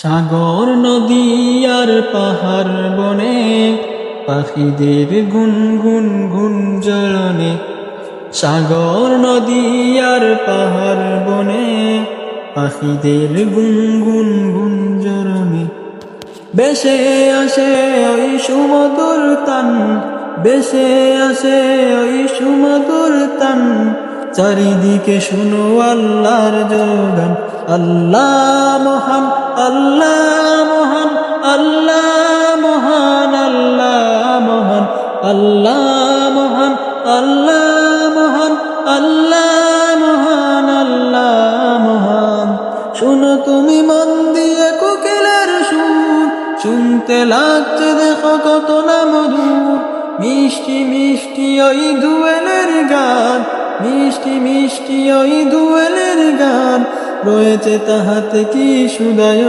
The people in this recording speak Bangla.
সাগর নদী আর পাহাড় বনে পাখিদের গুনগুন গুঞ্জরণে। সাগর নদী আর পাহাড় বনে পাখিদের গুনগুন গুঞ্জরণে। বেশে আসে ওই সুমধুর তান, বেশে আসে ওই সুমধুর তান। চারিদিকে শুনো আল্লাহর জয়গান। আল্লাহ মহান, আল্লাহ মহান, আল্লাহ মহান, আল্লাহ মহান, আল্লাহ মহান, আল্লাহ মহান, আল্লাহ মহান, আল্লাহ মহান। শুনো তুমি মন দিয়ে কোকিলের সুর, শুনতে লাগছে দেখো কত না মধুর। মিষ্টি মিষ্টি ওই দুয়েলের গান, মিষ্টি মিষ্টি ওই দুয়েলের গান। রয়েছে তাহাতে কি সুদায়